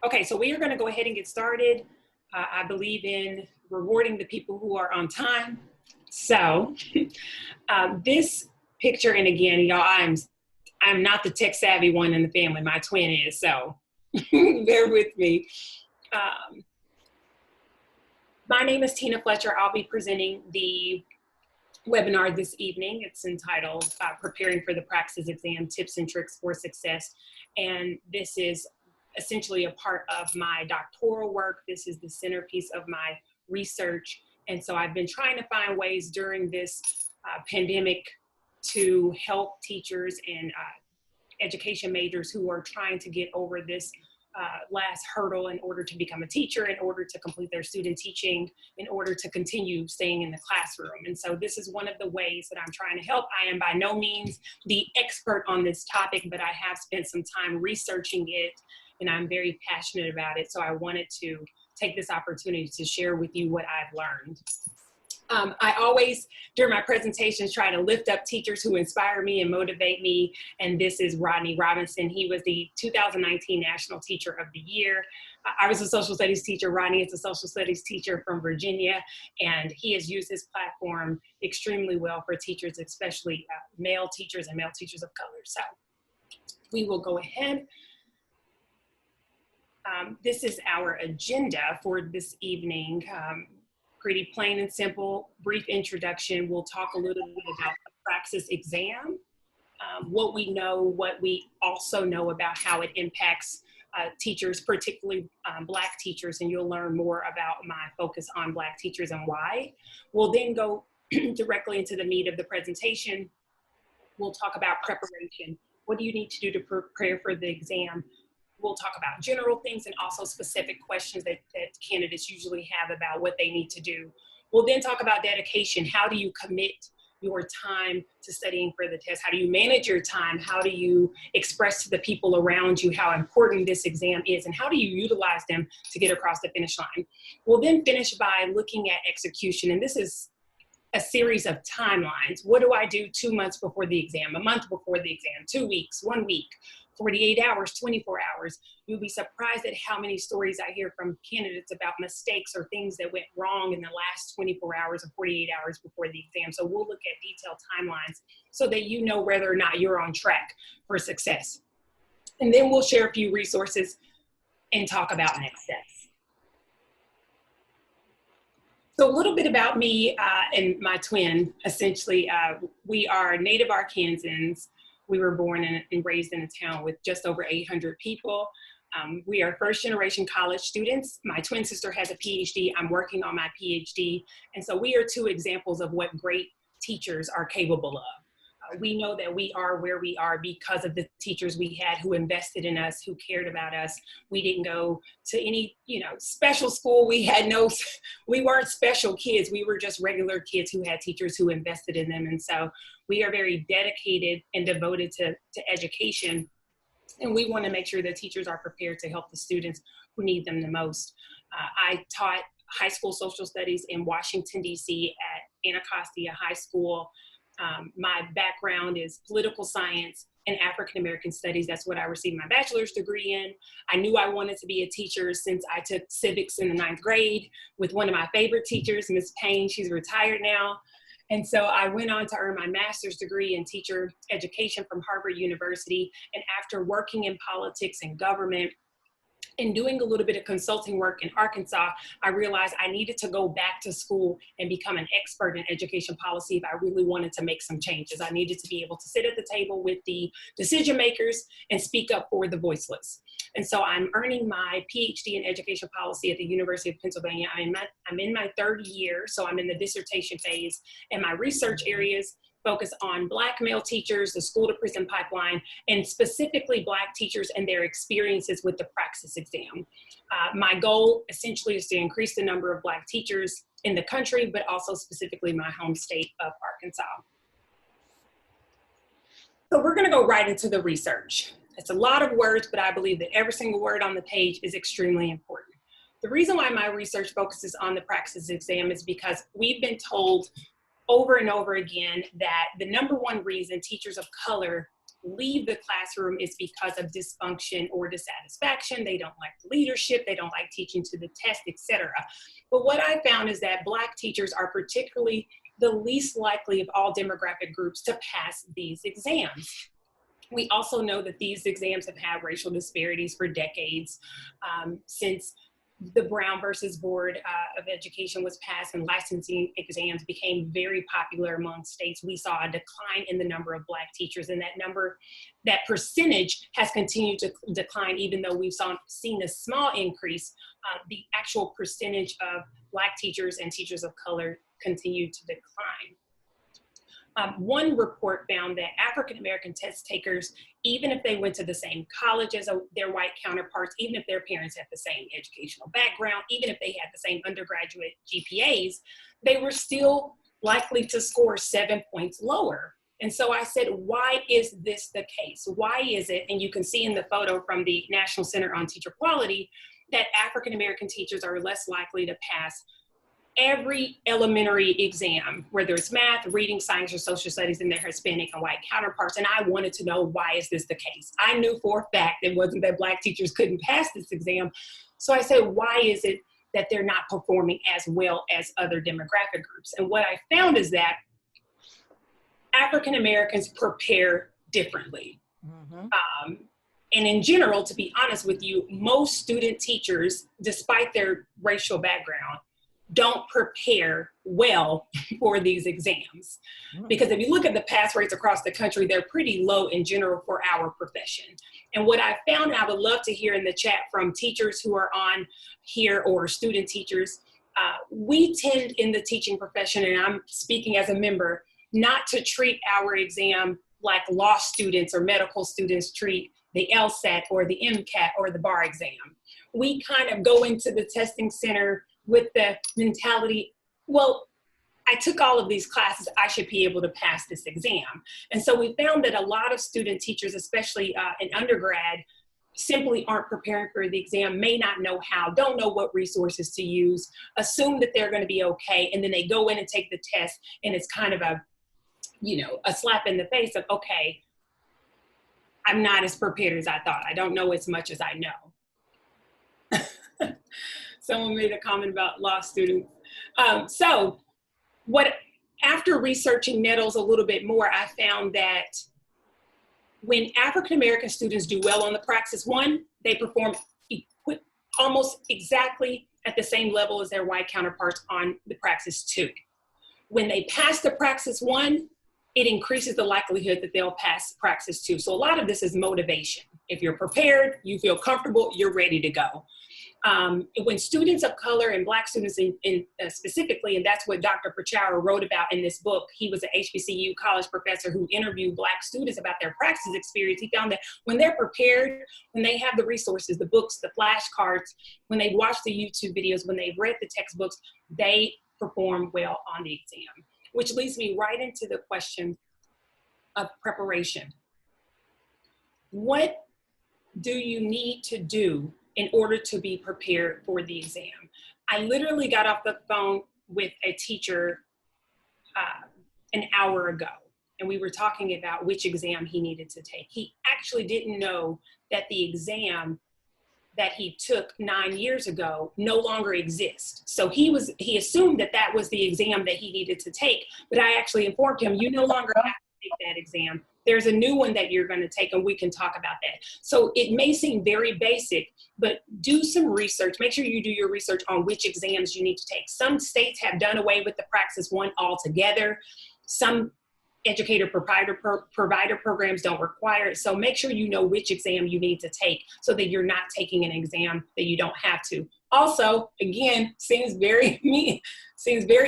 Okay, so we are going to go ahead and get started. I believe in rewarding the people who are on time. So this picture, and again, y'all, I'm not the tech savvy one in the family. My twin is, so bear with me. My name is Tina Fletcher. I'll be presenting the webinar this evening. It's entitled Preparing for the Praxis Exam, Tips and Tricks for Success. And this is essentially a part of my doctoral work. This is the centerpiece of my research. And so I've been trying to find ways during this pandemic to help teachers and education majors who are trying to get over this last hurdle in order to become a teacher, in order to complete their student teaching, in order to continue staying in the classroom. And so this is one of the ways that I'm trying to help. I am by no means the expert on this topic, but I have spent some time researching it, and I'm very passionate about it. So I wanted to take this opportunity to share with you what I've learned. I always, during my presentations, try to lift up teachers who inspire me and motivate me. And this is Rodney Robinson. He was the 2019 National Teacher of the Year. I was a social studies teacher. Rodney is a social studies teacher from Virginia. And he has used his platform extremely well for teachers, especially male teachers and male teachers of color. So we will go ahead. This is our agenda for this evening. Pretty plain and simple, brief introduction. We'll talk a little bit about the Praxis exam, what we know, what we also know about how it impacts teachers, particularly Black teachers, and you'll learn more about my focus on Black teachers and why. We'll then go directly into the meat of the presentation. We'll talk about preparation. What do you need to do to prepare for the exam? We'll talk about general things and also specific questions that candidates usually have about what they need to do. We'll then talk about dedication. How do you commit your time to studying for the test? How do you manage your time? How do you express to the people around you how important this exam is? And how do you utilize them to get across the finish line? We'll then finish by looking at execution. And this is a series of timelines. What do I do 2 months before the exam, a month before the exam, 2 weeks, 1 week, 48 hours, 24 hours. You'll be surprised at how many stories I hear from candidates about mistakes or things that went wrong in the last 24 hours or 48 hours before the exam. So we'll look at detailed timelines so that you know whether or not you're on track for success. And then we'll share a few resources and talk about next steps. So a little bit about me and my twin. Essentially, we are native Arkansans. We were born and raised in a town with just over 800 people. We are first generation college students. My twin sister has a PhD. I'm working on my PhD. And so we are two examples of what great teachers are capable of. We know that we are where we are because of the teachers we had who invested in us, who cared about us. We didn't go to any, special school. We weren't special kids. We were just regular kids who had teachers who invested in them. And so we are very dedicated and devoted to education. And we want to make sure that teachers are prepared to help the students who need them the most. I taught high school social studies in Washington, D.C. at Anacostia High School. My background is political science and African American studies. That's what I received my bachelor's degree in. I knew I wanted to be a teacher since I took civics in the 9th grade with one of my favorite teachers, Miss Payne. She's retired now. And so I went on to earn my master's degree in teacher education from Harvard University. And after working in politics and government, and doing a little bit of consulting work in Arkansas, I realized I needed to go back to school and become an expert in education policy if I really wanted to make some changes. I needed to be able to sit at the table with the decision makers and speak up for the voiceless. And so I'm earning my PhD in education policy at the University of Pennsylvania. I'm in my 3rd year, so I'm in the dissertation phase, and my research areas focus on Black male teachers, the school to prison pipeline, and specifically Black teachers and their experiences with the Praxis exam. My goal essentially is to increase the number of Black teachers in the country, but also specifically my home state of Arkansas. So we're gonna go right into the research. It's a lot of words, but I believe that every single word on the page is extremely important. The reason why my research focuses on the Praxis exam is because we've been told over and over again that the #1 reason teachers of color leave the classroom is because of dysfunction or dissatisfaction. They don't like the leadership, they don't like teaching to the test, etc. But what I found is that Black teachers are particularly the least likely of all demographic groups to pass these exams. We also know that these exams have had racial disparities for decades. Since the Brown versus Board of Education was passed and licensing exams became very popular among states, we saw a decline in the number of Black teachers, and that percentage has continued to decline. Even though we've seen a small increase, the actual percentage of Black teachers and teachers of color continued to decline. One report found that African-American test takers, even if they went to the same college as their white counterparts, even if their parents had the same educational background, even if they had the same undergraduate GPAs, they were still likely to score 7 points lower. And so I said, why is this the case? Why is it, and you can see in the photo from the National Center on Teacher Quality, that African-American teachers are less likely to pass every elementary exam, whether it's math, reading, science, or social studies, in their Hispanic and white counterparts. And I wanted to know, why is this the case? I knew for a fact it wasn't that Black teachers couldn't pass this exam. So I said, why is it that they're not performing as well as other demographic groups? And what I found is that African Americans prepare differently. Mm-hmm. And in general, to be honest with you, most student teachers, despite their racial background, don't prepare well for these exams. Because if you look at the pass rates across the country, they're pretty low in general for our profession. And what I found, and I would love to hear in the chat from teachers who are on here or student teachers, we tend in the teaching profession, and I'm speaking as a member, not to treat our exam like law students or medical students treat the LSAT or the MCAT or the bar exam. We kind of go into the testing center with the mentality, well, I took all of these classes, I should be able to pass this exam. And so we found that a lot of student teachers, especially in undergrad, simply aren't preparing for the exam, may not know how, don't know what resources to use, assume that they're going to be okay, and then they go in and take the test, and it's kind of a slap in the face of, okay, I'm not as prepared as I thought. I don't know as much as I know. Someone made a comment about law students. After researching Nettles a little bit more, I found that when African-American students do well on the Praxis 1, they perform almost exactly at the same level as their white counterparts on the Praxis 2. When they pass the Praxis 1, it increases the likelihood that they'll pass Praxis 2. So a lot of this is motivation. If you're prepared, you feel comfortable, you're ready to go. When students of color and Black students specifically, and that's what Dr. Praxis wrote about in this book, he was an HBCU college professor who interviewed Black students about their Praxis experience. He found that when they're prepared, when they have the resources, the books, the flashcards, when they watch the YouTube videos, when they've read the textbooks, they perform well on the exam. Which leads me right into the question of preparation. What do you need to do in order to be prepared for the exam? I literally got off the phone with a teacher an hour ago, and we were talking about which exam he needed to take. He actually didn't know that the exam that he took 9 years ago no longer exists. So he assumed that that was the exam that he needed to take, but I actually informed him, you no longer have to take that exam. There's a new one that you're going to take, and we can talk about that. So it may seem very basic, but do some research. Make sure you do your research on which exams you need to take. Some states have done away with the Praxis 1 altogether. Some educator provider programs don't require it. So make sure you know which exam you need to take so that you're not taking an exam that you don't have to. Also, again, seems very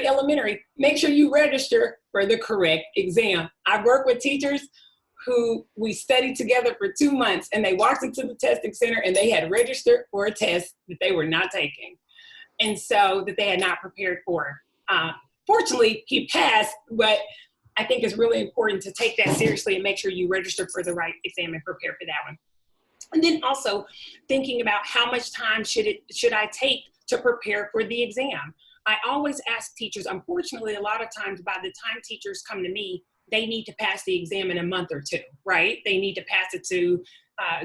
elementary. Make sure you register for the correct exam. I've worked with teachers who we studied together for 2 months, and they walked into the testing center and they had registered for a test that they were not taking, and so that they had not prepared for. Fortunately, he passed, but I think it's really important to take that seriously and make sure you register for the right exam and prepare for that one. And then also thinking about how much time should I take to prepare for the exam. I always ask teachers, unfortunately, a lot of times by the time teachers come to me, they need to pass the exam in a month or two, right? They need to pass it to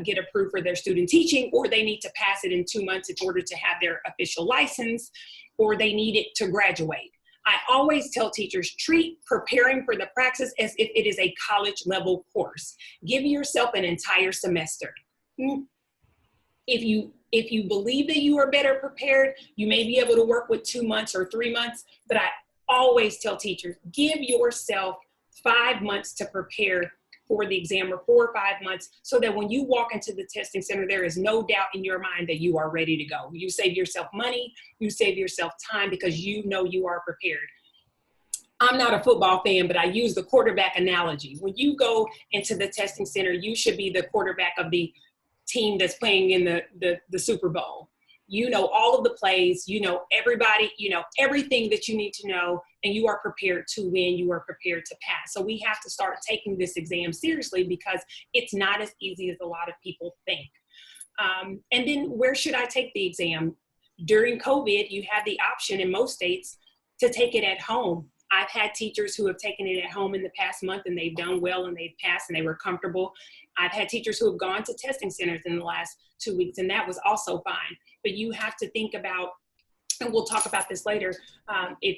get approved for their student teaching, or they need to pass it in 2 months in order to have their official license, or they need it to graduate. I always tell teachers, treat preparing for the Praxis as if it is a college level course. Give yourself an entire semester. If you believe that you are better prepared, you may be able to work with 2 months or 3 months, but I always tell teachers, give yourself 5 months to prepare for the exam, or 4 or 5 months, so that when you walk into the testing center, there is no doubt in your mind that you are ready to go. You save yourself money, you save yourself time, because you know you are prepared. I'm not a football fan, but I use the quarterback analogy. When you go into the testing center, you should be the quarterback of the team that's playing in the Super Bowl. You know all of the plays, you know everybody, you know everything that you need to know, and you are prepared to win, you are prepared to pass. So we have to start taking this exam seriously, because it's not as easy as a lot of people think. And then where should I take the exam? During COVID, you had the option in most states to take it at home. I've had teachers who have taken it at home in the past month, and they've done well, and they've passed, and they were comfortable. I've had teachers who have gone to testing centers in the last 2 weeks, and that was also fine. But you have to think about, and we'll talk about this later, if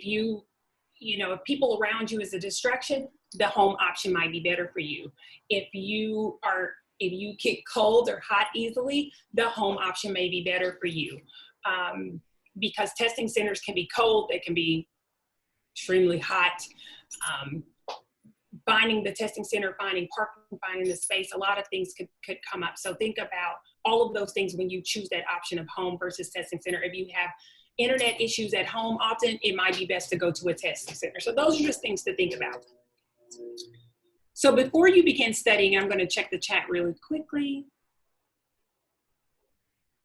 if people around you is a distraction, the home option might be better for you. If you get cold or hot easily, the home option may be better for you. Because testing centers can be cold, they can be extremely hot. Finding the testing center, finding parking, finding the space, a lot of things could come up. So think about all of those things when you choose that option of home versus testing center. If you have internet issues at home, often it might be best to go to a testing center. So those are just things to think about. So before you begin studying, I'm going to check the chat really quickly.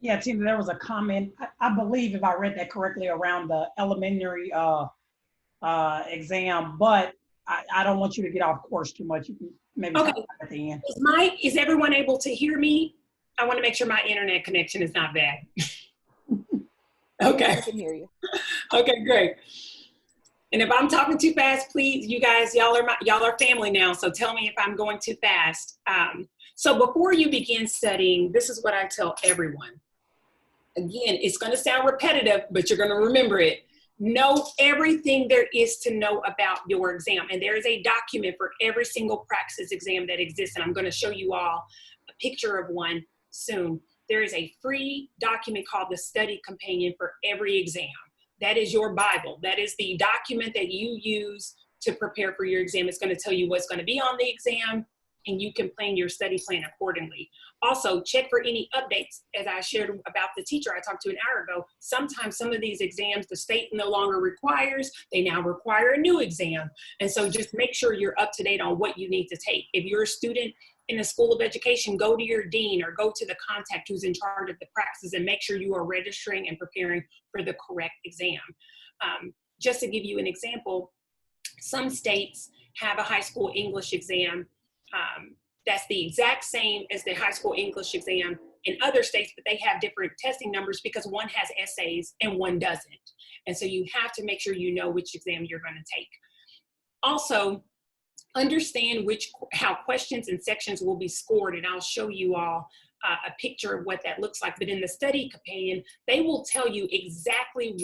Yeah, Tina, there was a comment, I believe, if I read that correctly, around the elementary exam, but I don't want you to get off course too much. You can maybe talk about at the end. Is everyone able to hear me? I want to make sure my internet connection is not bad. Okay. I can hear you. Okay, great. And if I'm talking too fast, please, you guys, y'all are family now, so tell me if I'm going too fast. So before you begin studying, this is what I tell everyone. Again, it's going to sound repetitive, but you're going to remember it. Know everything there is to know about your exam. And there is a document for every single Praxis exam that exists. And I'm going to show you all a picture of one soon. There is a free document called the Study Companion for every exam. That is your Bible. That is the document that you use to prepare for your exam. It's going to tell you what's going to be on the exam, and you can plan your study plan accordingly. Also, check for any updates. As I shared about the teacher I talked to an hour ago, sometimes some of these exams the state no longer requires, they now require a new exam. And so just make sure you're up to date on what you need to take. If you're a student in a school of education, go to your dean or go to the contact who's in charge of the Praxis and make sure you are registering and preparing for the correct exam. Just to give you an example, some states have a high school English exam that's the exact same as the high school English exam in other states, but they have different testing numbers because one has essays and one doesn't. And so you have to make sure you know which exam you're going to take. Also, understand how questions and sections will be scored, and I'll show you all a picture of what that looks like. But in the Study Companion, they will tell you exactly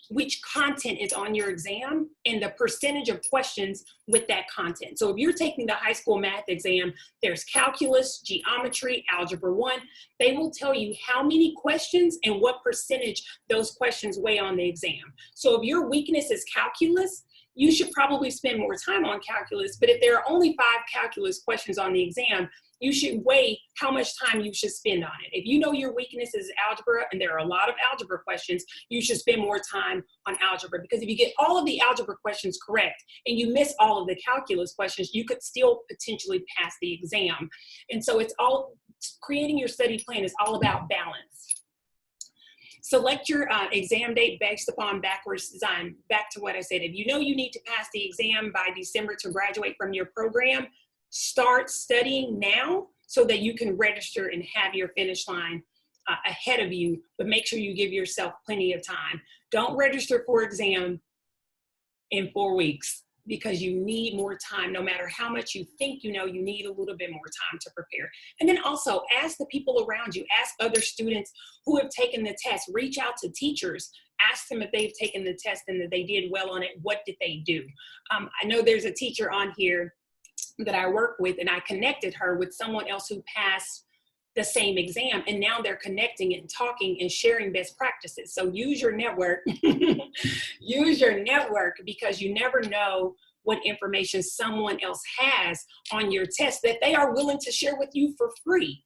which content is on your exam and the percentage of questions with that content. So if you're taking the high school math exam, there's calculus, geometry, algebra 1. They will tell you how many questions and what percentage those questions weigh on the exam. So if your weakness is calculus, you should probably spend more time on calculus. But if there are only 5 calculus questions on the exam, you should weigh how much time you should spend on it. If you know your weakness is algebra, and there are a lot of algebra questions, you should spend more time on algebra. Because if you get all of the algebra questions correct and you miss all of the calculus questions, you could still potentially pass the exam. And so creating your study plan is all about balance. Select your exam date based upon backwards design. Back to what I said, if you know you need to pass the exam by December to graduate from your program, start studying now so that you can register and have your finish line ahead of you, but make sure you give yourself plenty of time. Don't register for exam in 4 weeks. because you need more time. No matter how much you think you know, you need a little bit more time to prepare. And then also ask the people around you, ask other students who have taken the test, reach out to teachers, ask them if they've taken the test and that they did well on it, what did they do? I know there's a teacher on here that I work with, and I connected her with someone else who passed the same exam, and now they're connecting and talking and sharing best practices. So use your network, use your network, because you never know what information someone else has on your test that they are willing to share with you for free.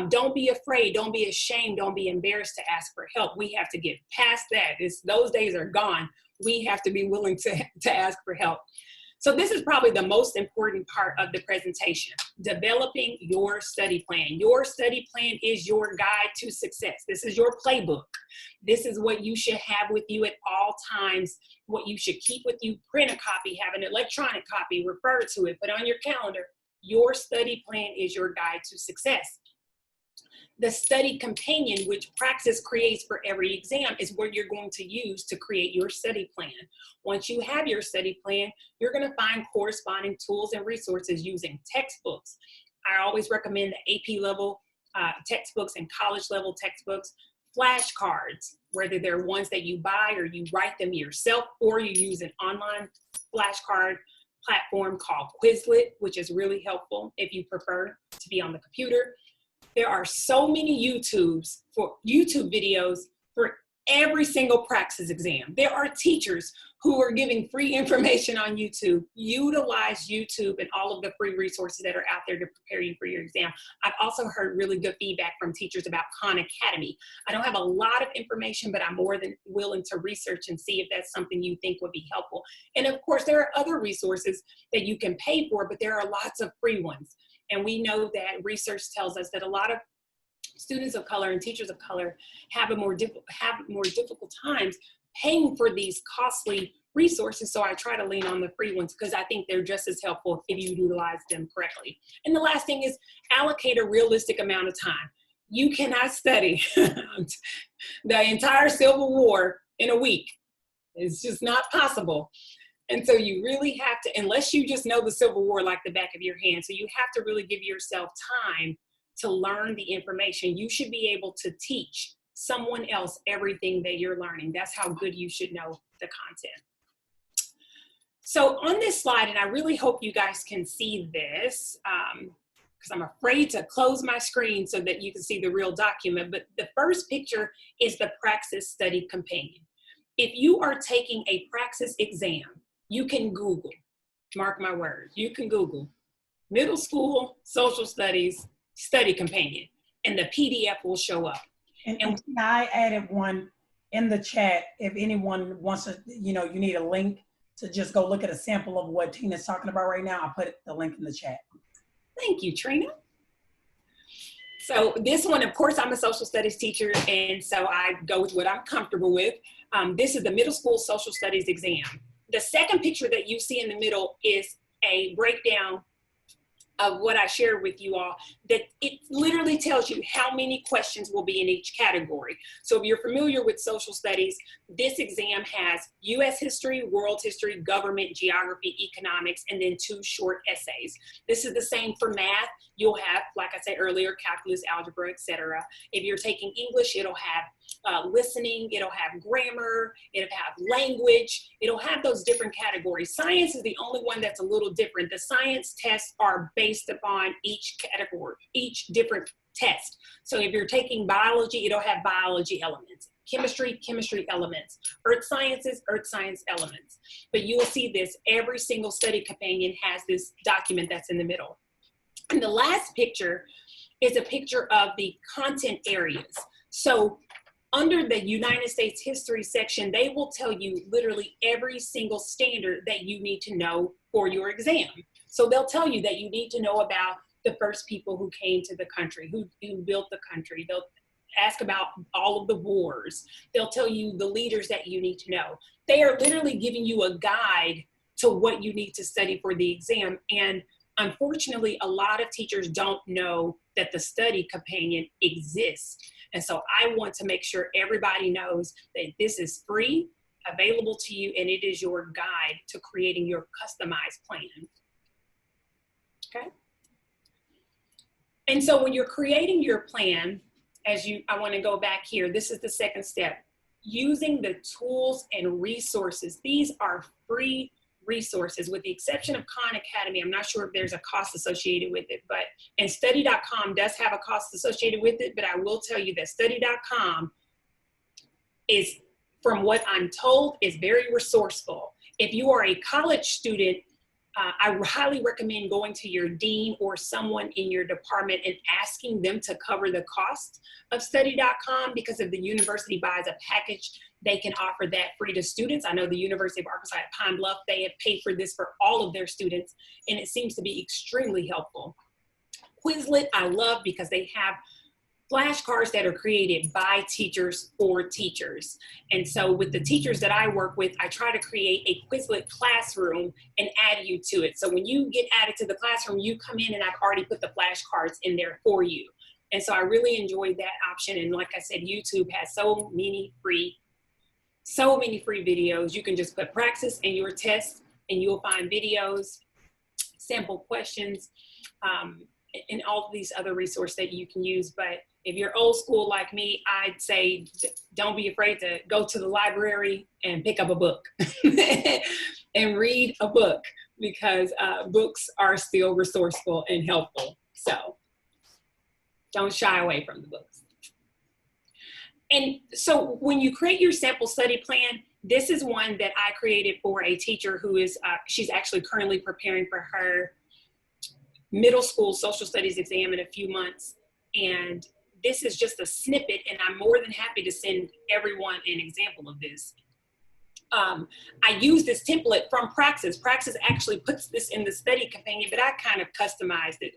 Don't be afraid, don't be ashamed, don't be embarrassed to ask for help. We have to get past that. Those days are gone. We have to be willing to ask for help. So this is probably the most important part of the presentation, developing your study plan. Your study plan is your guide to success. This is your playbook. This is what you should have with you at all times, what you should keep with you. Print a copy, have an electronic copy, refer to it, put on your calendar. Your study plan is your guide to success. The study companion, which Praxis creates for every exam, is what you're going to use to create your study plan. Once you have your study plan, you're going to find corresponding tools and resources using textbooks. I always recommend the AP level textbooks and college level textbooks, flashcards, whether they're ones that you buy or you write them yourself, or you use an online flashcard platform called Quizlet, which is really helpful if you prefer to be on the computer. There are so many YouTube videos for every single Praxis exam. There are teachers who are giving free information on YouTube. Utilize YouTube and all of the free resources that are out there to prepare you for your exam. I've also heard really good feedback from teachers about Khan Academy. I don't have a lot of information, but I'm more than willing to research and see if that's something you think would be helpful. And of course, there are other resources that you can pay for, but there are lots of free ones. And we know that research tells us that a lot of students of color and teachers of color have more difficult times paying for these costly resources. So I try to lean on the free ones because I think they're just as helpful if you utilize them correctly. And the last thing is allocate a realistic amount of time. You cannot study the entire Civil War in a week. It's just not possible. And so you really have to, unless you just know the Civil War like the back of your hand, so you have to really give yourself time to learn the information. You should be able to teach someone else everything that you're learning. That's how good you should know the content. So on this slide, and I really hope you guys can see this, because I'm afraid to close my screen so that you can see the real document, but the first picture is the Praxis Study Companion. If you are taking a Praxis exam, you can Google, mark my words, you can Google middle school social studies study companion, and the PDF will show up. And I added one in the chat. If anyone wants to, you need a link to just go look at a sample of what Tina's talking about right now, I'll put the link in the chat. Thank you, Trina. So this one, of course, I'm a social studies teacher, and so I go with what I'm comfortable with. This is the middle school social studies exam. The second picture that you see in the middle is a breakdown of what I shared with you all, that it literally tells you how many questions will be in each category. So if you're familiar with social studies, this exam has US history, world history, government, geography, economics, and then 2 short essays. This is the same for math. You'll have, like I said earlier, calculus, algebra, etc. If you're taking English, it'll have listening, it'll have grammar, it'll have language, it'll have those different categories. Science is the only one that's a little different. The science tests are based upon each category, each different test. So if you're taking biology, it'll have biology elements. Chemistry, chemistry elements. Earth sciences, earth science elements. But you'll see this, every single study companion has this document that's in the middle. And the last picture is a picture of the content areas. So under the United States history section, they will tell you literally every single standard that you need to know for your exam. So they'll tell you that you need to know about the first people who came to the country, who built the country. They'll ask about all of the wars. They'll tell you the leaders that you need to know. They are literally giving you a guide to what you need to study for the exam. And unfortunately, a lot of teachers don't know that the study companion exists. And so I want to make sure everybody knows that this is free. available to you, and it is your guide to creating your customized plan. Okay? And so when you're creating your plan, I want to go back here, this is the second step. Using the tools and resources. These are free resources, with the exception of Khan Academy. I'm not sure if there's a cost associated with it, and study.com does have a cost associated with it, but I will tell you that study.com is, from what I'm told, is very resourceful. If you are a college student, I highly recommend going to your dean or someone in your department and asking them to cover the cost of study.com, because if the university buys a package, they can offer that free to students. I know the University of Arkansas at Pine Bluff, they have paid for this for all of their students, and it seems to be extremely helpful. Quizlet, I love, because they have flashcards that are created by teachers for teachers. And so with the teachers that I work with, I try to create a Quizlet classroom and add you to it. So when you get added to the classroom, you come in and I've already put the flashcards in there for you. And so I really enjoyed that option. And like I said, YouTube has so many free videos. You can just put Praxis in your test and you'll find videos, sample questions, and all of these other resources that you can use. But if you're old school like me, I'd say don't be afraid to go to the library and pick up a book and read a book, because books are still resourceful and helpful. So don't shy away from the books. And so when you create your sample study plan, this is one that I created for a teacher who is, she's actually currently preparing for her middle school social studies exam in a few months. And this is just a snippet, and I'm more than happy to send everyone an example of this. I use this template from Praxis. Praxis actually puts this in the study companion, but I kind of customized it,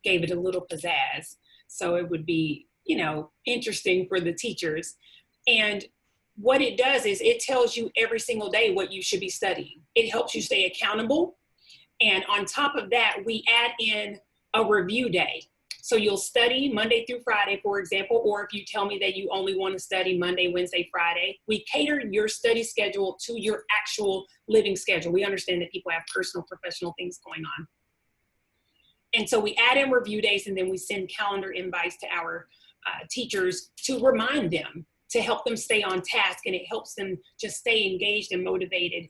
gave it a little pizzazz, so it would be, you know, interesting for the teachers. And what it does is it tells you every single day what you should be studying. It helps you stay accountable. And on top of that, we add in a review day. So you'll study Monday through Friday, for example, or if you tell me that you only want to study Monday, Wednesday, Friday, we cater your study schedule to your actual living schedule. We understand that people have personal, professional things going on. And so we add in review days, and then we send calendar invites to our teachers to remind them, to help them stay on task, and it helps them just stay engaged and motivated,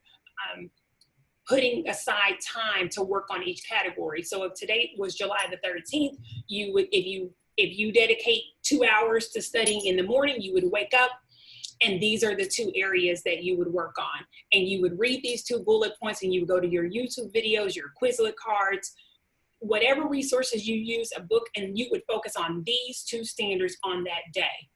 putting aside time to work on each category. So if today was July the 13th, you would, if you dedicate 2 hours to studying in the morning, you would wake up, and these are the 2 areas that you would work on. And you would read these 2 bullet points, and you would go to your YouTube videos, your Quizlet cards, whatever resources you use, a book, and you would focus on these 2 standards on that day.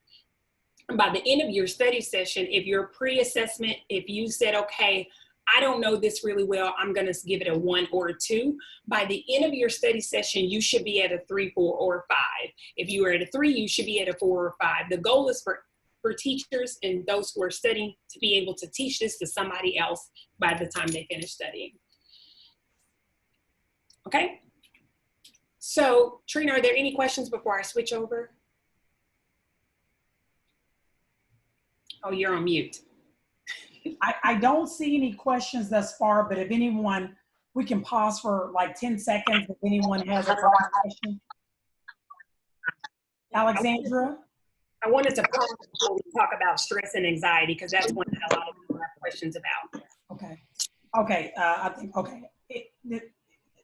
And by the end of your study session, if you're pre-assessment, if you said, okay, I don't know this really well, I'm going to give it a 1 or a 2. By the end of your study session, you should be at a 3, 4, or 5. If you are at a 3, you should be at a 4 or 5. The goal is for teachers and those who are studying to be able to teach this to somebody else by the time they finish studying. Okay? So, Trina, are there any questions before I switch over? Oh, you're on mute. I don't see any questions thus far, but if anyone, we can pause for like 10 seconds if anyone has a question. Alexandra? I wanted to pause before we talk about stress and anxiety, because that's one that a lot of people have questions about. Okay. Okay. I think, okay.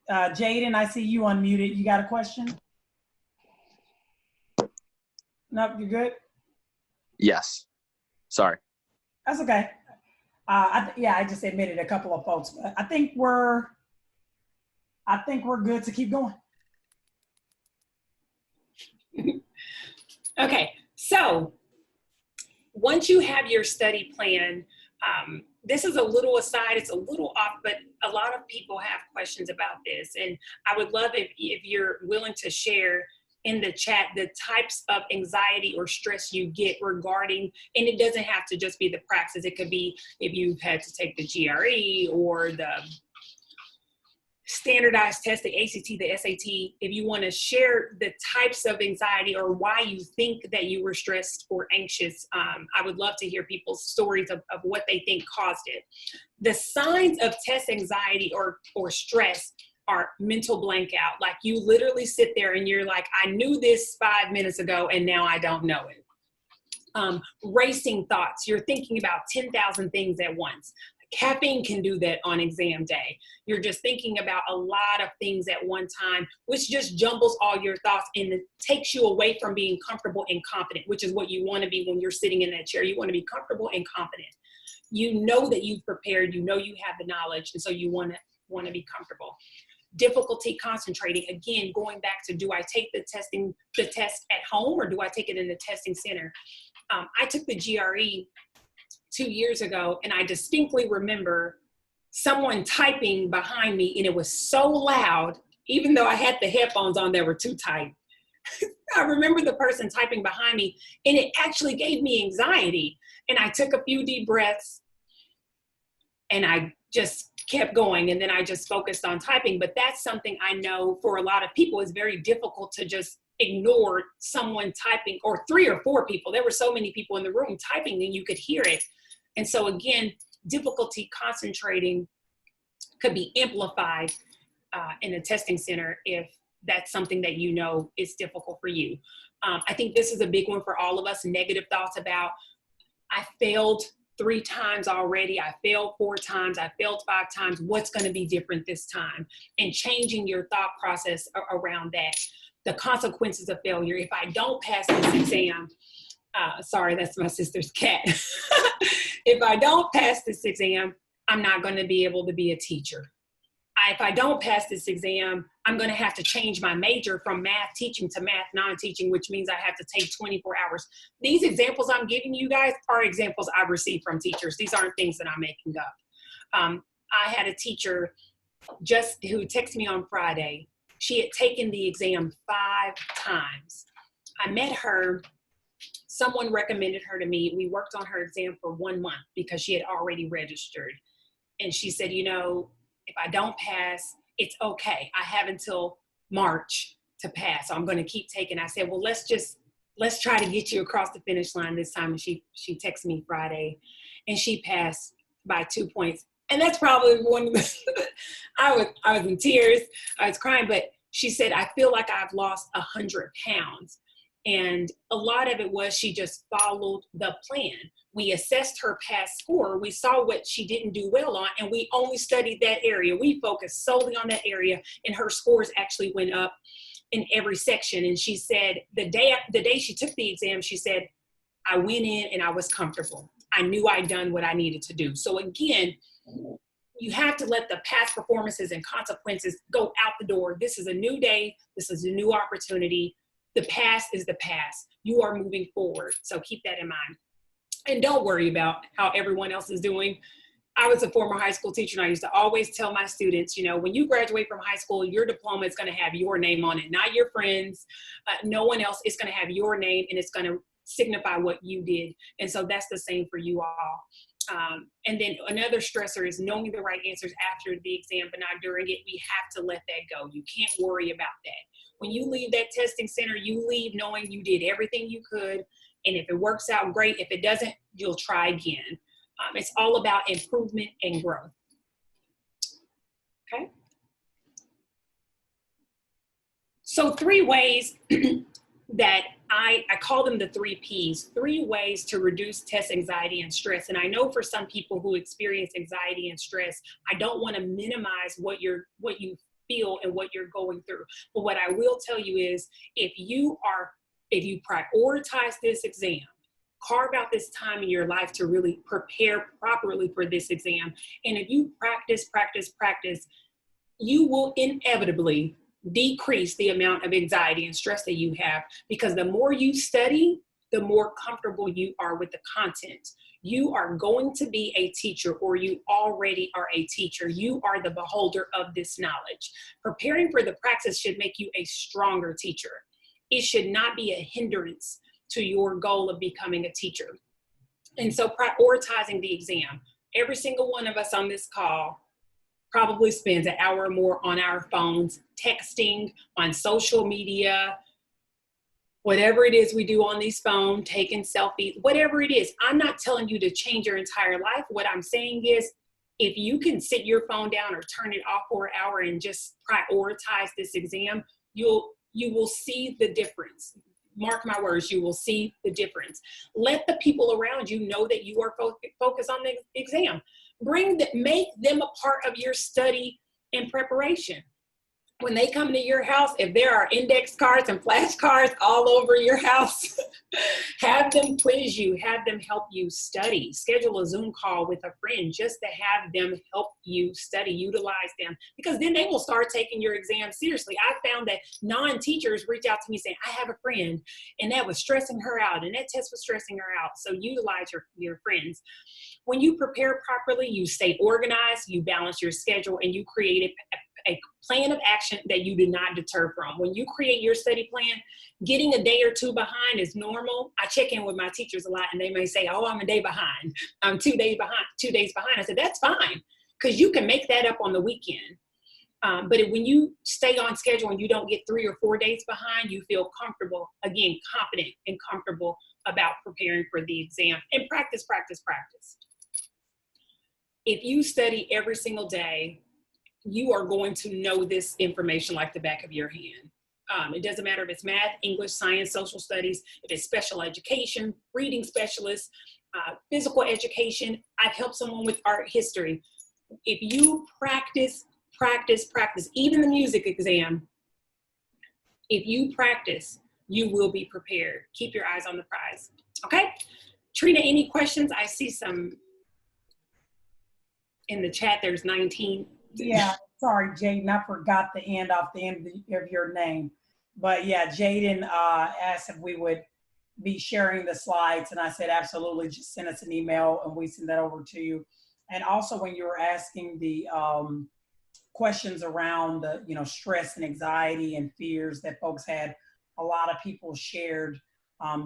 Jaden, I see you unmuted. You got a question? No, you're good? Yes. Sorry. That's okay. Yeah, I just admitted a couple of folks, but I think we're good to keep going. Okay, so once you have your study plan, this is a little aside, it's a little off, but a lot of people have questions about this. And I would love if you're willing to share in the chat the types of anxiety or stress you get regarding, and it doesn't have to just be the Praxis. It could be if you've had to take the GRE or the standardized tests, the ACT, the SAT, if you want to share the types of anxiety or why you think that you were stressed or anxious, I would love to hear people's stories of what they think caused it. The signs of test anxiety or stress are mental blank out. Like you literally sit there and you're like, I knew this 5 minutes ago and now I don't know it. Racing thoughts. You're thinking about 10,000 things at once. Caffeine can do that on exam day. You're just thinking about a lot of things at one time, which just jumbles all your thoughts and it takes you away from being comfortable and confident, which is what you want to be when you're sitting in that chair. You want to be comfortable and confident. You know that you've prepared, you know you have the knowledge, and so you want to be comfortable. Difficulty concentrating. Again, going back to, do I take the test at home or do I take it in the testing center? I took the GRE 2 years ago, and I distinctly remember someone typing behind me, and it was so loud, even though I had the headphones on that were too tight. I remember the person typing behind me, and it actually gave me anxiety. And I took a few deep breaths, and I just kept going, and then I just focused on typing. But that's something I know for a lot of people is very difficult to just ignore someone typing, or 3 or 4 people. There were so many people in the room typing, and you could hear it. And so again, difficulty concentrating could be amplified in a testing center if that's something that you know is difficult for you. I think this is a big one for all of us, negative thoughts about, I failed 3 times already, I failed 4 times, I failed 5 times, what's gonna be different this time? And changing your thought process around that. The consequences of failure. If I don't pass this exam, sorry, that's my sister's cat. If I don't pass this exam, I'm not going to be able to be a teacher. If I don't pass this exam, I'm going to have to change my major from math teaching to math non-teaching, which means I have to take 24 hours. These examples I'm giving you guys are examples I've received from teachers. These aren't things that I'm making up. I had a teacher who texted me on Friday. She had taken the exam 5 times. I met her. Someone recommended her to me. We worked on her exam for 1 month because she had already registered. And she said, you know, if I don't pass, it's okay. I have until March to pass. So I'm going to keep taking. I said, well, let's try to get you across the finish line this time. And she texted me Friday, and she passed by 2 points. And that's probably one of the, I was in tears. I was crying, but she said, I feel like I've lost 100 pounds. And a lot of it was she just followed the plan. We assessed her past score. We saw what she didn't do well on, and we only studied that area. We focused solely on that area, and her scores actually went up in every section. And she said the day she took the exam, she said, I went in and I was comfortable. I knew I'd done what I needed to do. So again, you have to let the past performances and consequences go out the door. This is a new day. This is a new opportunity. The past is the past. You are moving forward. So keep that in mind. And don't worry about how everyone else is doing. I was a former high school teacher, and I used to always tell my students, you know, when you graduate from high school, your diploma is going to have your name on it, not your friends. No one else is going to have your name, and it's going to signify what you did. And so that's the same for you all. And then another stressor is knowing the right answers after the exam, but not during it. We have to let that go. You can't worry about that. When you leave that testing center, you leave knowing you did everything you could. And if it works out, great. If it doesn't, you'll try again. It's all about improvement and growth. Okay. So 3 ways that I call them the 3 Ps, 3 ways to reduce test anxiety and stress. And I know for some people who experience anxiety and stress, I don't want to minimize what you feel and what you're going through. But what I will tell you is, if you prioritize this exam, carve out this time in your life to really prepare properly for this exam, and if you practice, you will inevitably decrease the amount of anxiety and stress that you have, because the more you study, the more comfortable you are with the content. You are going to be a teacher, or you already are a teacher. You are the beholder of this knowledge. Preparing for the Praxis should make you a stronger teacher. It should not be a hindrance to your goal of becoming a teacher. And so prioritizing the exam. Every single one of us on this call probably spends an hour or more on our phones, texting, on social media, whatever it is we do on these phones, taking selfies, whatever it is. I'm not telling you to change your entire life. What I'm saying is, if you can sit your phone down or turn it off for an hour and just prioritize this exam, you will see the difference. Mark my words, you will see the difference. Let the people around you know that you are focused on the exam. Make them a part of your study and preparation. When they come to your house, if there are index cards and flashcards all over your house, have them quiz you, have them help you study. Schedule a Zoom call with a friend just to have them help you study, utilize them, because then they will start taking your exam seriously. I found that non-teachers reach out to me saying, I have a friend and that was stressing her out and that test was stressing her out. So utilize your friends. When you prepare properly, you stay organized, you balance your schedule, and you create a plan of action that you do not deter from. When you create your study plan, getting a day or two behind is normal. I check in with my teachers a lot and they may say, oh, I'm a day behind. I'm 2 days behind. I said, that's fine, because you can make that up on the weekend. But when you stay on schedule and you don't get 3 or 4 days behind, you feel comfortable, again, confident and comfortable about preparing for the exam. And practice, practice, practice. If you study every single day, you are going to know this information like the back of your hand. It doesn't matter if it's math, English, science, social studies, if it's special education, reading specialists, physical education. I've helped someone with art history. If you practice, practice, practice, even the music exam, if you practice, you will be prepared. Keep your eyes on the prize. Okay? Trina, any questions? I see some in the chat. There's 19. Yeah, sorry, Jaden, I forgot the end of your name. But yeah, Jaden asked if we would be sharing the slides, and I said, absolutely, just send us an email and we send that over to you. And also when you were asking the questions around the, stress and anxiety and fears that folks had, a lot of people shared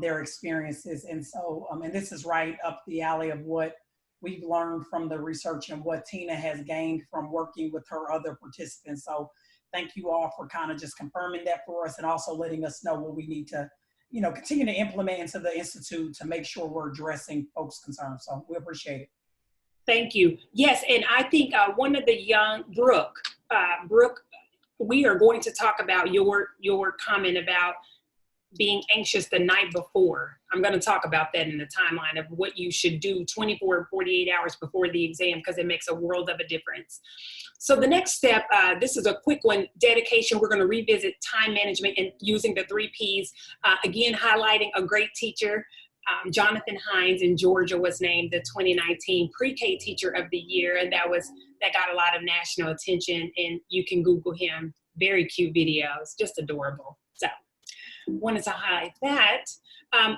their experiences. And so, and this is right up the alley of what we've learned from the research and what Tina has gained from working with her other participants. So thank you all for kind of just confirming that for us and also letting us know what we need to, continue to implement into the Institute to make sure we're addressing folks' concerns. So we appreciate it. Thank you. Yes, and I think one of the young, Brooke, we are going to talk about your comment about being anxious the night before. I'm going to talk about that in the timeline of what you should do 24 and 48 hours before the exam, because it makes a world of a difference. So the next step, this is a quick one, dedication. We're going to revisit time management and using the 3 Ps. Again, highlighting a great teacher, Jonathan Hines in Georgia was named the 2019 Pre-K Teacher of the Year, and that got a lot of national attention, and you can Google him. Very cute videos, just adorable. So wanted to highlight that.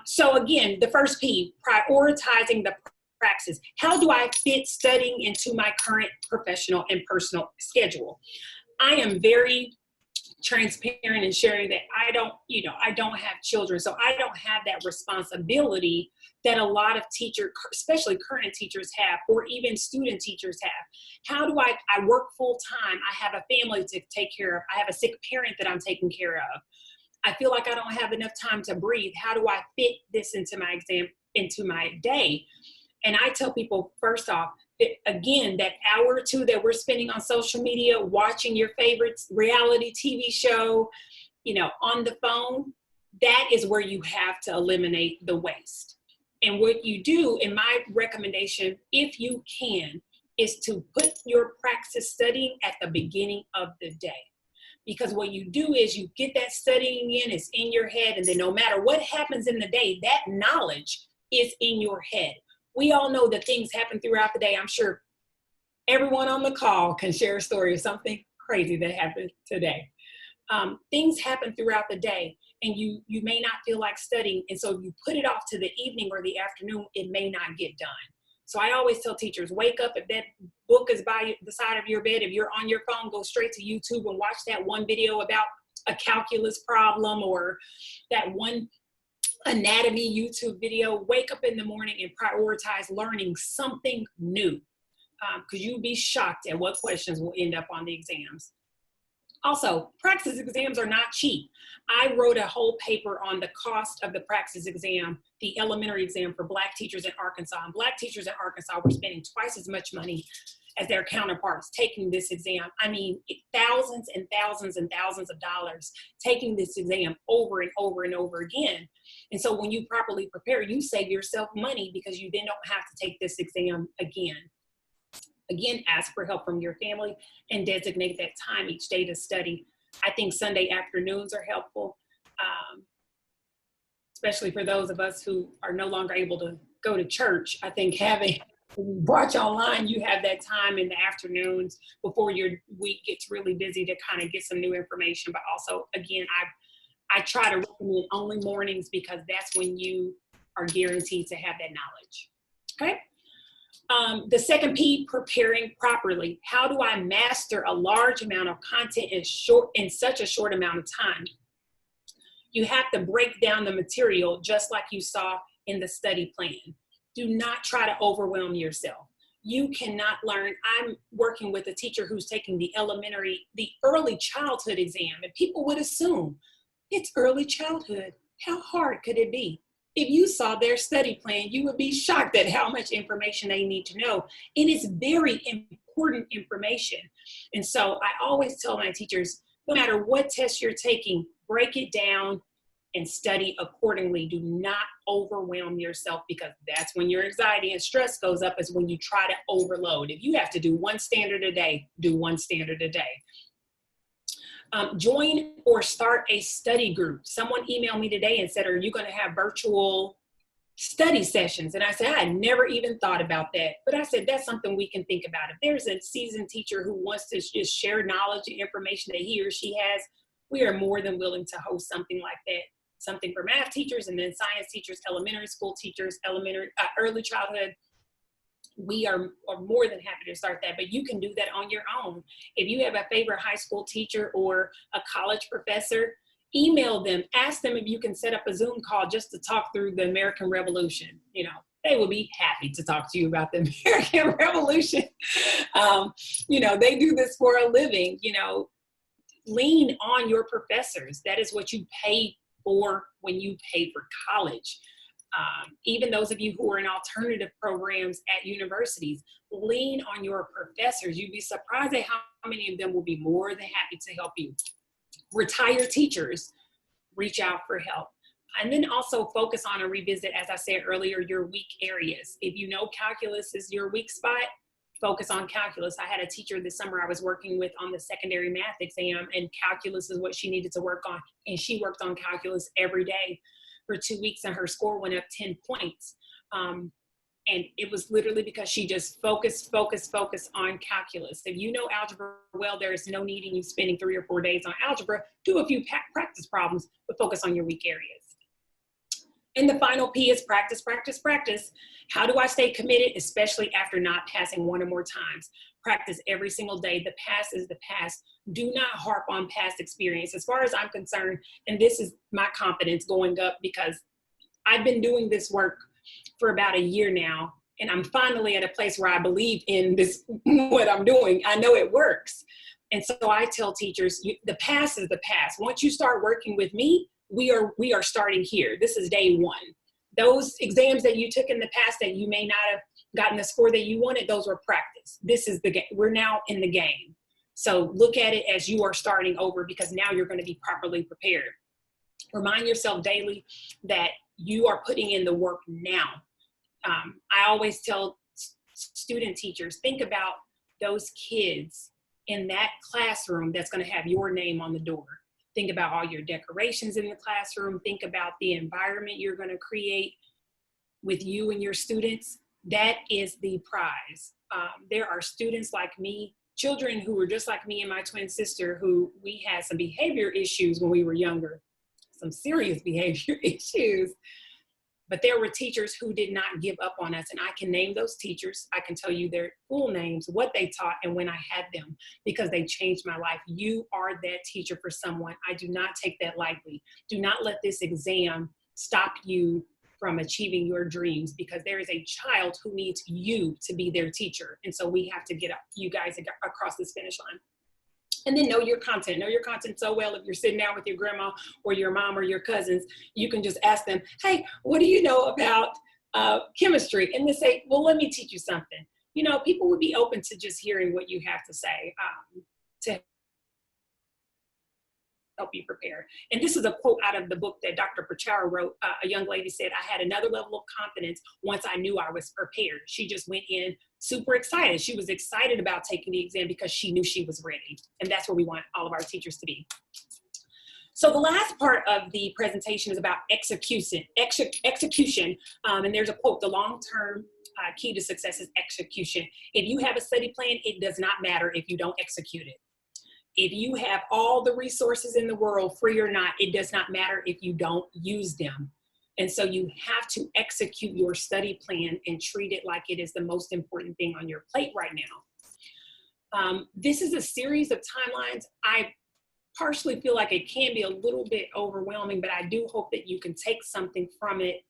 So again, the first P, prioritizing the praxis. How do I fit studying into my current professional and personal schedule? I am very transparent in sharing that I don't have children, so I don't have that responsibility that a lot of teachers, especially current teachers, have, or even student teachers have. How do I work full time? I have a family to take care of. I have a sick parent that I'm taking care of. I feel like I don't have enough time to breathe. How do I fit this into my exam, into my day? And I tell people, first off, again, that hour or two that we're spending on social media, watching your favorite reality TV show, on the phone, that is where you have to eliminate the waste. And what you do, in my recommendation, if you can, is to put your praxis studying at the beginning of the day. Because what you do is you get that studying in, it's in your head, and then no matter what happens in the day, that knowledge is in your head. We all know that things happen throughout the day. I'm sure everyone on the call can share a story of something crazy that happened today. Things happen throughout the day, and you may not feel like studying, and so if you put it off to the evening or the afternoon, it may not get done. So I always tell teachers, wake up, if that book is by the side of your bed, if you're on your phone, go straight to YouTube and watch that one video about a calculus problem or that one anatomy YouTube video. Wake up in the morning and prioritize learning something new. because you'd be shocked at what questions will end up on the exams. Also, Praxis exams are not cheap. I wrote a whole paper on the cost of the Praxis exam, the elementary exam for Black teachers in Arkansas. And Black teachers in Arkansas were spending twice as much money as their counterparts taking this exam. I mean, thousands and thousands and thousands of dollars taking this exam over and over and over again. And so when you properly prepare, you save yourself money because you then don't have to take this exam again. Again, ask for help from your family and designate that time each day to study. I think Sunday afternoons are helpful, especially for those of us who are no longer able to go to church. I think having watch online, you have that time in the afternoons before your week gets really busy to kind of get some new information. But also, again, I try to recommend only mornings because that's when you are guaranteed to have that knowledge. Okay. The second P, preparing properly. How do I master a large amount of content in such a short amount of time? You have to break down the material just like you saw in the study plan. Do not try to overwhelm yourself. You cannot learn. I'm working with a teacher who's taking the early childhood exam, and people would assume it's early childhood. How hard could it be? If you saw their study plan, you would be shocked at how much information they need to know. It is very important information. And so I always tell my teachers, no matter what test you're taking, break it down and study accordingly. Do not overwhelm yourself because that's when your anxiety and stress goes up, is when you try to overload. If you have to do one standard a day, do one standard a day. Join or start a study group. Someone emailed me today and said, are you going to have virtual study sessions? And I said, I had never even thought about that. But I said, that's something we can think about. If there's a seasoned teacher who wants to just share knowledge and information that he or she has, we are more than willing to host something like that. Something for math teachers, and then science teachers, elementary school teachers, early childhood. We are more than happy to start that, but you can do that on your own. If you have a favorite high school teacher or a college professor, email them, ask them if you can set up a Zoom call just to talk through the American Revolution. You know, they will be happy to talk to you about the American Revolution. You know, they do this for a living. You know, lean on your professors. That is what you pay for when you pay for college. Even those of you who are in alternative programs at universities, lean on your professors. You'd be surprised at how many of them will be more than happy to help you. Retired teachers, reach out for help. And then also focus on and revisit, as I said earlier, your weak areas. If you know calculus is your weak spot, focus on calculus. I had a teacher this summer I was working with on the secondary math exam, and calculus is what she needed to work on. And she worked on calculus every day for 2 weeks, and her score went up 10 points. And it was literally because she just focused on calculus. If you know algebra well, there is no need in you spending 3 or 4 days on algebra. Do a few practice problems, but focus on your weak areas. And the final P is practice, practice, practice. How do I stay committed, especially after not passing one or more times? Practice every single day. The past is the past. Do not harp on past experience. As far as I'm concerned, and this is my confidence going up because I've been doing this work for about a year now, and I'm finally at a place where I believe in this, what I'm doing. I know it works. And so I tell teachers, the past is the past. Once you start working with me, we are starting here. This is day one. Those exams that you took in the past that you may not have gotten the score that you wanted, those were practice. This is the game. We're now in the game. So look at it as you are starting over, because now you're going to be properly prepared. Remind yourself daily that you are putting in the work now. I always tell student teachers, think about those kids in that classroom that's going to have your name on the door. Think about all your decorations in the classroom. Think about the environment you're going to create with you and your students. That is the prize. There are students like me, children who were just like me and my twin sister, who we had some behavior issues when we were younger, some serious behavior issues. But there were teachers who did not give up on us. And I can name those teachers. I can tell you their full names, what they taught, and when I had them, because they changed my life. You are that teacher for someone. I do not take that lightly. Do not let this exam stop you from achieving your dreams, because there is a child who needs you to be their teacher. And so we have to get you guys across this finish line. And then know your content. Know your content so well. If you're sitting down with your grandma or your mom or your cousins, you can just ask them, hey, what do you know about chemistry? And they say, well, let me teach you something. You know, people would be open to just hearing what you have to say to help you prepare. And this is a quote out of the book that Dr. Pachara wrote. A young lady said, I had another level of confidence once I knew I was prepared. She just went in super excited. She was excited about taking the exam because she knew she was ready. And that's where we want all of our teachers to be. So the last part of the presentation is about execution. And there's a quote, the long-term key to success is execution. If you have a study plan, it does not matter if you don't execute it. If you have all the resources in the world, free or not, it does not matter if you don't use them. And so you have to execute your study plan and treat it like it is the most important thing on your plate right now. This is a series of timelines. I partially feel like it can be a little bit overwhelming, but I do hope that you can take something from it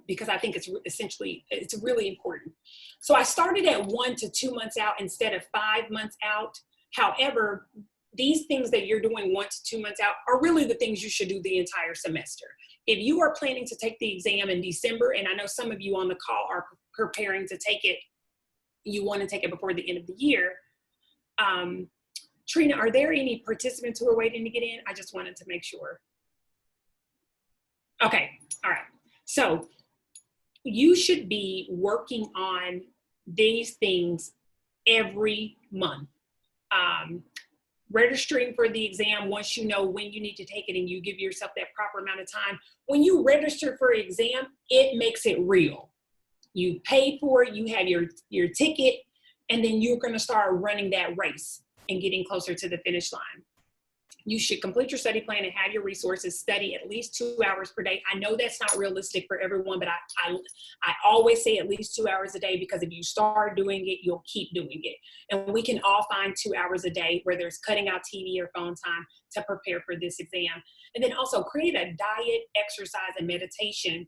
because I think it's really important. So I started at 1 to 2 months out instead of 5 months out. However, these things that you're doing 1 to 2 months out are really the things you should do the entire semester. If you are planning to take the exam in December, and I know some of you on the call are preparing to take it, you want to take it before the end of the year. Trina, are there any participants who are waiting to get in? I just wanted to make sure. Okay, all right. So you should be working on these things every month. Registering for the exam once you know when you need to take it and you give yourself that proper amount of time. When you register for an exam, it makes it real. You pay for it, you have your ticket, and then you're going to start running that race and getting closer to the finish line. You should complete your study plan and have your resources, study at least 2 hours per day. I know that's not realistic for everyone, but I always say at least 2 hours a day, because if you start doing it, you'll keep doing it. And we can all find 2 hours a day, whether it's cutting out TV or phone time, to prepare for this exam. And then also create a diet, exercise, and meditation.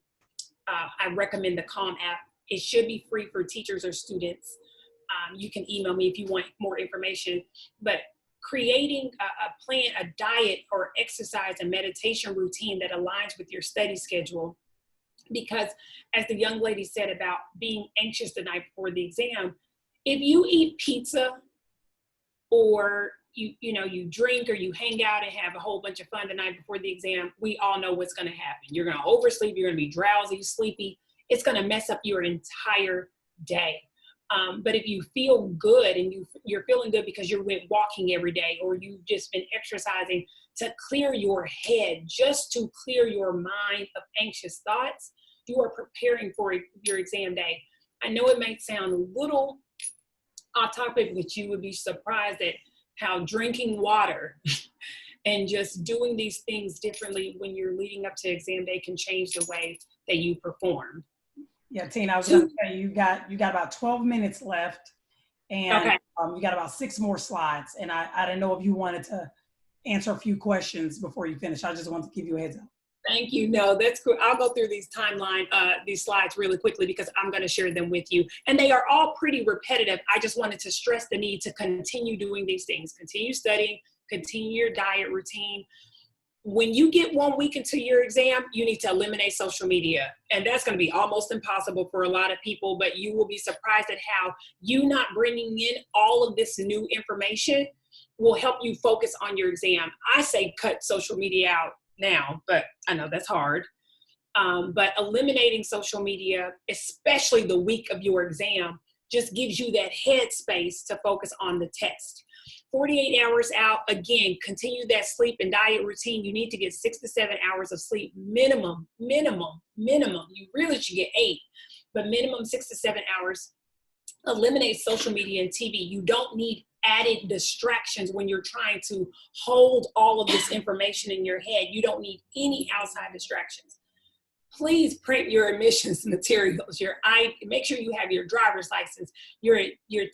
I recommend the Calm app. It should be free for teachers or students. You can email me if you want more information, but creating a plan, a diet or exercise and meditation routine that aligns with your study schedule. Because as the young lady said about being anxious the night before the exam, if you eat pizza or you drink or you hang out and have a whole bunch of fun the night before the exam, we all know what's going to happen. You're going to oversleep, you're going to be drowsy, sleepy. It's going to mess up your entire day. But if you feel good and you're feeling good because you went walking every day, or you've just been exercising to clear your head, just to clear your mind of anxious thoughts, you are preparing for your exam day. I know it might sound a little off topic, but you would be surprised at how drinking water and just doing these things differently when you're leading up to exam day can change the way that you perform. Yeah, Tina, I was going to say you got about 12 minutes left, and okay. You got about 6 more slides. And I didn't know if you wanted to answer a few questions before you finish. I just wanted to give you a heads up. Thank you. No, that's cool. I'll go through these these slides really quickly because I'm going to share them with you. And they are all pretty repetitive. I just wanted to stress the need to continue doing these things, continue studying, continue your diet routine. When you get 1 week into your exam, you need to eliminate social media. And that's going to be almost impossible for a lot of people, but you will be surprised at how you not bringing in all of this new information will help you focus on your exam. I say cut social media out now, but I know that's hard. But eliminating social media, especially the week of your exam, just gives you that headspace to focus on the test. 48 hours out, again, continue that sleep and diet routine. You need to get 6 to 7 hours of sleep, minimum. You really should get 8, but minimum 6 to 7 hours. Eliminate social media and TV. You don't need added distractions when you're trying to hold all of this information in your head. You don't need any outside distractions. Please print your admissions materials. Make sure you have your driver's license, your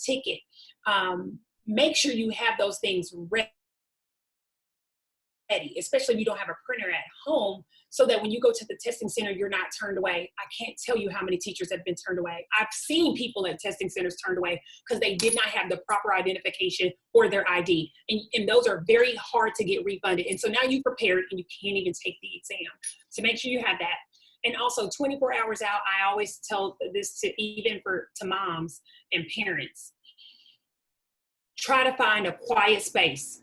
ticket. Make sure you have those things ready. ready, especially if you don't have a printer at home, so that when you go to the testing center, you're not turned away. I can't tell you how many teachers have been turned away. I've seen people at testing centers turned away because they did not have the proper identification or their ID. And those are very hard to get refunded. And so now you've prepared and you can't even take the exam. So make sure you have that. And also 24 hours out, I always tell this to moms and parents, try to find a quiet space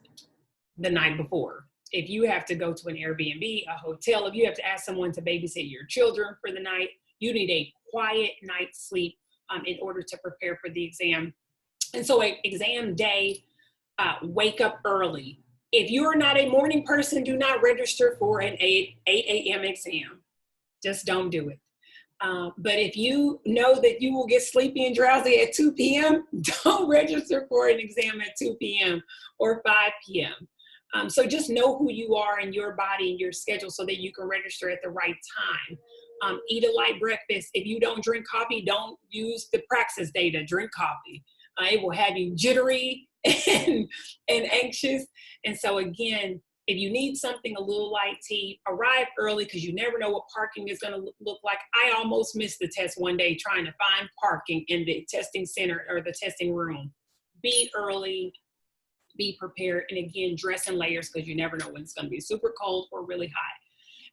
the night before. If you have to go to an Airbnb, a hotel, if you have to ask someone to babysit your children for the night, you need a quiet night's sleep in order to prepare for the exam. And so exam day, wake up early. If you are not a morning person, do not register for an 8 a.m. exam. Just don't do it. But if you know that you will get sleepy and drowsy at 2 p.m., don't register for an exam at 2 p.m. or 5 p.m. So just know who you are and your body and your schedule so that you can register at the right time. Eat a light breakfast. If you don't drink coffee, don't use the Praxis data. Drink coffee. It will have you jittery and anxious. And so again, if you need something, a little light tea, arrive early because you never know what parking is going to look like. I almost missed the test one day trying to find parking in the testing center or the testing room. Be early. Be prepared, and again, dress in layers because you never know when it's going to be super cold or really hot.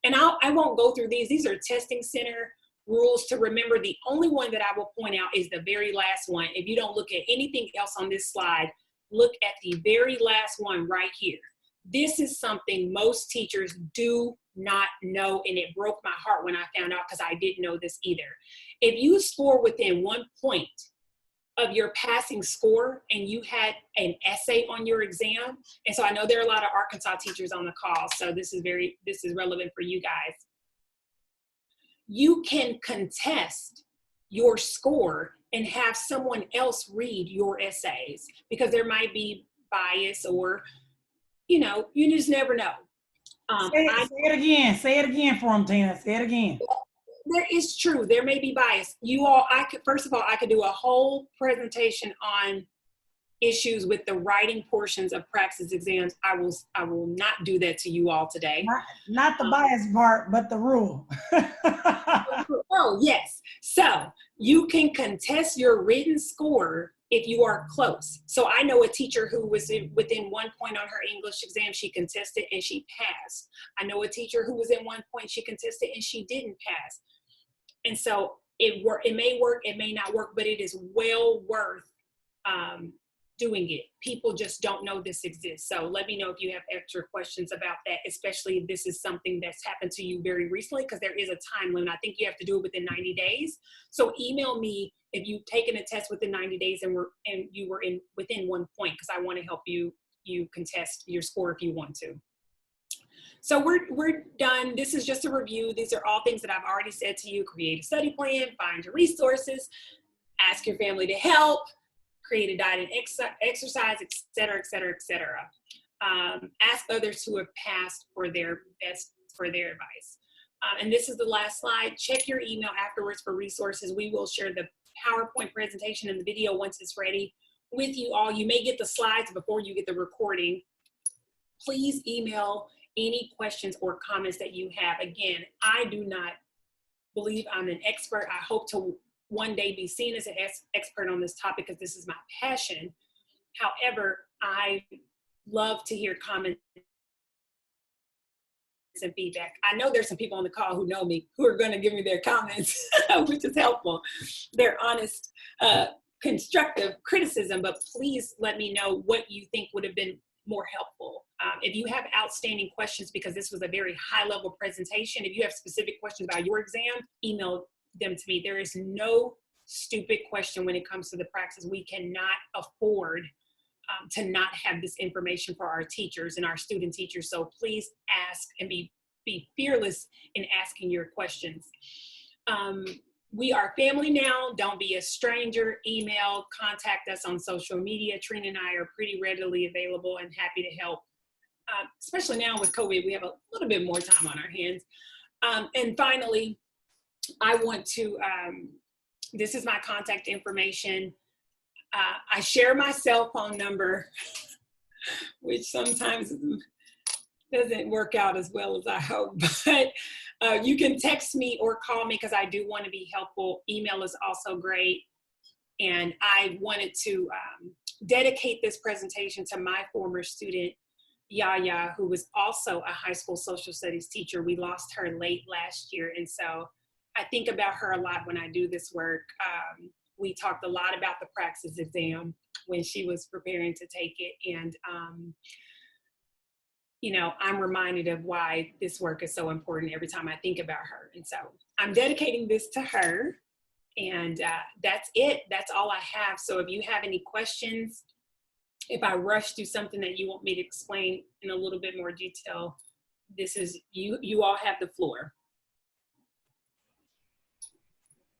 And I won't go through these. These are testing center rules to remember. The only one that I will point out is the very last one. If you don't look at anything else on this slide, look at the very last one right here. This is something most teachers do not know, and it broke my heart when I found out because I didn't know this either. If you score within 1 point of your passing score and you had an essay on your exam, and so I know there are a lot of Arkansas teachers on the call, so this is relevant for you guys. You can contest your score and have someone else read your essays because there might be bias or, you just never know. Say it again for them, Tina. Say it again. There is true. There may be bias. I could do a whole presentation on issues with the writing portions of Praxis exams. I will not do that to you all today. Not the bias part, but the rule. Oh, yes. So you can contest your written score if you are close. So I know a teacher who was within 1 point on her English exam. She contested and she passed. I know a teacher who was in 1 point, she contested and she didn't pass. And so it may work, it may not work, but it is well worth doing it. People just don't know this exists. So let me know if you have extra questions about that, especially if this is something that's happened to you very recently, because there is a time limit. I think you have to do it within 90 days. So email me if you've taken a test within 90 days and you were within 1 point, because I want to help you contest your score if you want to. So we're done. This is just a review. These are all things that I've already said to you. Create a study plan, find your resources, ask your family to help, create a diet and exercise, et cetera, et cetera, et cetera. Ask others who have passed for their advice. And this is the last slide. Check your email afterwards for resources. We will share the PowerPoint presentation and the video once it's ready with you all. You may get the slides before you get the recording. Please email any questions or comments that you have. Again, I do not believe I'm an expert. I hope to one day be seen as an expert on this topic because this is my passion. However, I love to hear comments and feedback. I know there's some people on the call who know me who are going to give me their comments, which is helpful. They're honest, constructive criticism, but please let me know what you think would have been more helpful. If you have outstanding questions, because this was a very high level presentation, if you have specific questions about your exam, email them to me. There is no stupid question when it comes to the Praxis. We cannot afford to not have this information for our teachers and our student teachers. So please ask and be fearless in asking your questions. We are family now. Don't be a stranger. Email, contact us on social media. Trina and I are pretty readily available and happy to help. Especially now with COVID, we have a little bit more time on our hands. And finally, I want to, this is my contact information. I share my cell phone number, which sometimes doesn't work out as well as I hope. But you can text me or call me because I do want to be helpful. Email is also great. And I wanted to dedicate this presentation to my former student, Yaya, who was also a high school social studies teacher. We lost her late last year. And so I think about her a lot when I do this work. We talked a lot about the Praxis exam when she was preparing to take it. And, you know, I'm reminded of why this work is so important every time I think about her. And so I'm dedicating this to her. And that's it. That's all I have. So if you have any questions, if I rush through something that you want me to explain in a little bit more detail, this is, you all have the floor.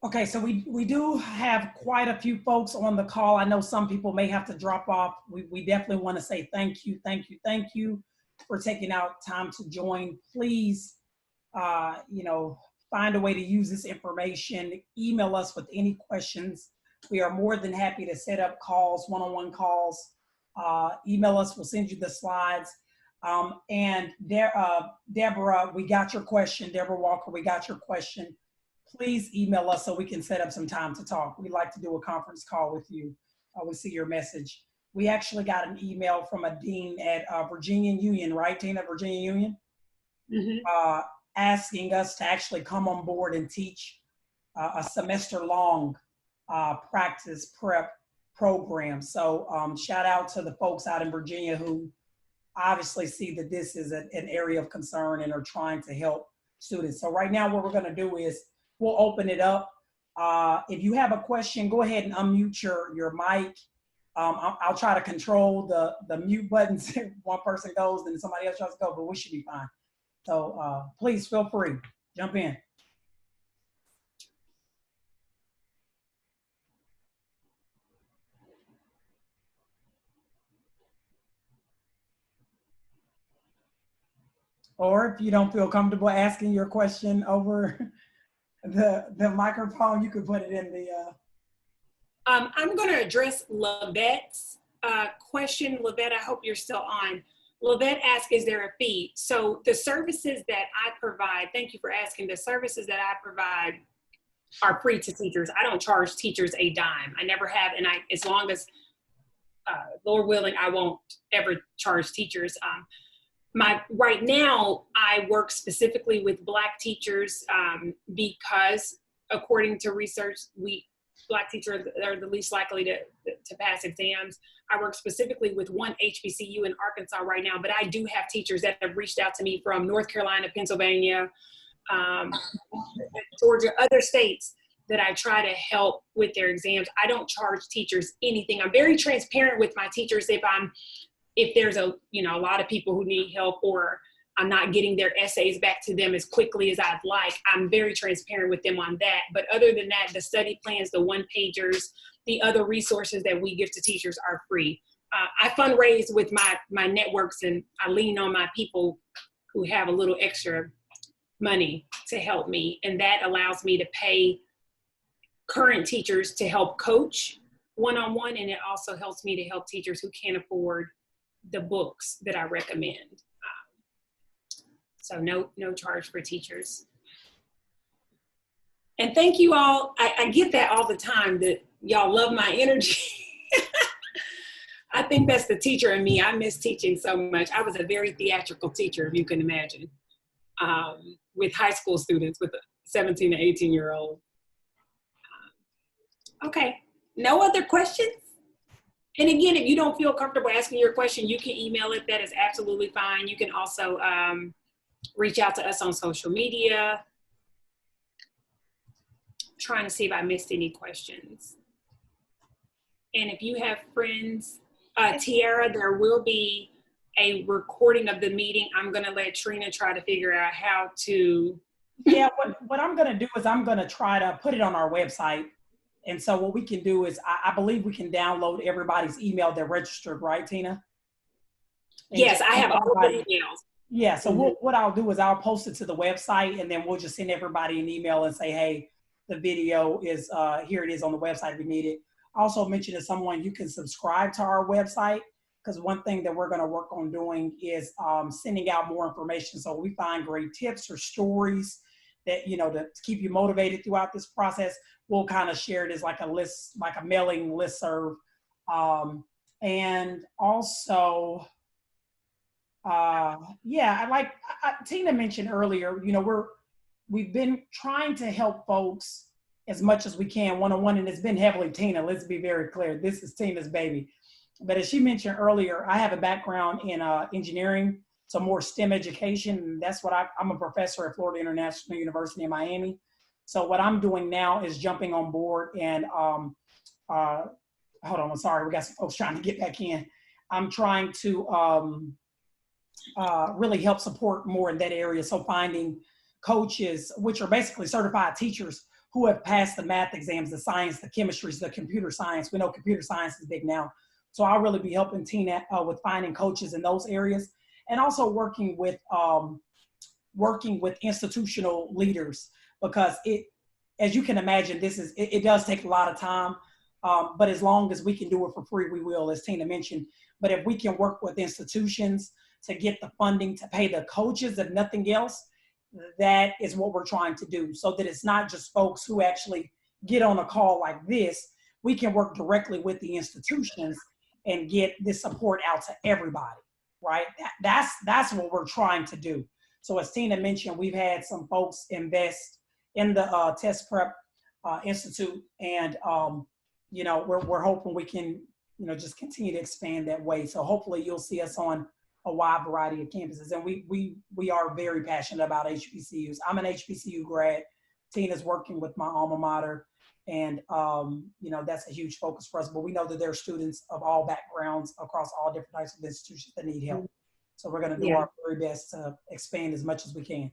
Okay, so we do have quite a few folks on the call. I know some people may have to drop off. We definitely want to say thank you for taking out time to join. Please, you know, find a way to use this information. Email us with any questions. We are more than happy to set up calls, one-on-one calls. Email us, we'll send you the slides. And Deborah, we got your question. Deborah Walker, we got your question. Please email us so we can set up some time to talk. We'd like to do a conference call with you. We see your message. We actually got an email from a dean at Virginia Union, right, Tina? Virginia Union? Mm-hmm. Asking us to actually come on board and teach a semester-long practice prep program. So shout out to the folks out in Virginia who obviously see that this is an area of concern and are trying to help students. So right now what we're gonna do is we'll open it up. If you have a question, go ahead and unmute your mic. I'll try to control the mute buttons. One person goes, then somebody else tries to go, but we should be fine. So please feel free, jump in. Or if you don't feel comfortable asking your question over the microphone, you could put it in the. I'm going to address Lavette's question. Lavette, I hope you're still on. Lavette asked, is there a fee? So the services that I provide, thank you for asking, the services that I provide are free to teachers. I don't charge teachers a dime. I never have, and as long as, Lord willing, I won't ever charge teachers. Right now, I work specifically with Black teachers because according to research, Black teachers are the least likely to pass exams. I work specifically with one HBCU in Arkansas right now, but I do have teachers that have reached out to me from North Carolina, Pennsylvania, Georgia, other states that I try to help with their exams. I don't charge teachers anything. I'm very transparent with my teachers if there's a lot of people who need help or I'm not getting their essays back to them as quickly as I'd like. I'm very transparent with them on that. But other than that, the study plans, the one-pagers, the other resources that we give to teachers are free. I fundraise with my networks and I lean on my people who have a little extra money to help me. And that allows me to pay current teachers to help coach one-on-one. And it also helps me to help teachers who can't afford the books that I recommend. So no charge for teachers. And thank you all. I get that all the time that y'all love my energy. I think that's the teacher in me. I miss teaching so much. I was a very theatrical teacher, if you can imagine, with high school students, with a 17 to 18-year-old. Okay, no other questions? And again, if you don't feel comfortable asking your question, you can email it. That is absolutely fine. You can also reach out to us on social media. Trying to see if I missed any questions. And if you have friends, Tiara, there will be a recording of the meeting. I'm going to let Trina try to figure out how to. Yeah, what I'm going to do is I'm going to try to put it on our website. And so what we can do is I believe we can download everybody's email that registered, right, Tina? And yes, I have all the emails. Yeah, so what I'll do is I'll post it to the website and then we'll just send everybody an email and say, hey, the video is, here it is on the website if you need it. I also mentioned to someone you can subscribe to our website because one thing that we're going to work on doing is sending out more information. So we find great tips or stories that, you know, to keep you motivated throughout this process. We'll kind of share it as like a list, like a mailing listserv. And also, yeah, Tina mentioned earlier, you know, we've been trying to help folks as much as we can one-on-one, and it's been heavily Tina. Let's be very clear. This is Tina's baby. But as she mentioned earlier, I have a background in engineering, so more STEM education. And that's what I'm a professor at Florida International University in Miami. So what I'm doing now is jumping on board and, hold on, I'm sorry, we got some folks trying to get back in. I'm trying to really help support more in that area. So finding coaches, which are basically certified teachers who have passed the math exams, the science, the chemistries, the computer science. We know computer science is big now. So I'll really be helping Tina with finding coaches in those areas, and also working with institutional leaders, because as you can imagine, it does take a lot of time, but as long as we can do it for free, we will, as Tina mentioned. But if we can work with institutions to get the funding to pay the coaches, if nothing else, that is what we're trying to do, so that it's not just folks who actually get on a call like this. We can work directly with the institutions and get this support out to everybody, right? That's what we're trying to do. So as Tina mentioned, we've had some folks invest in the Test Prep Institute, and you know, we're hoping we can, you know, just continue to expand that way. So hopefully you'll see us on a wide variety of campuses. And we are very passionate about HBCUs. I'm an HBCU grad. Tina's working with my alma mater. And, you know, that's a huge focus for us. But we know that there are students of all backgrounds across all different types of institutions that need help. So we're going to do our very best to expand as much as we can.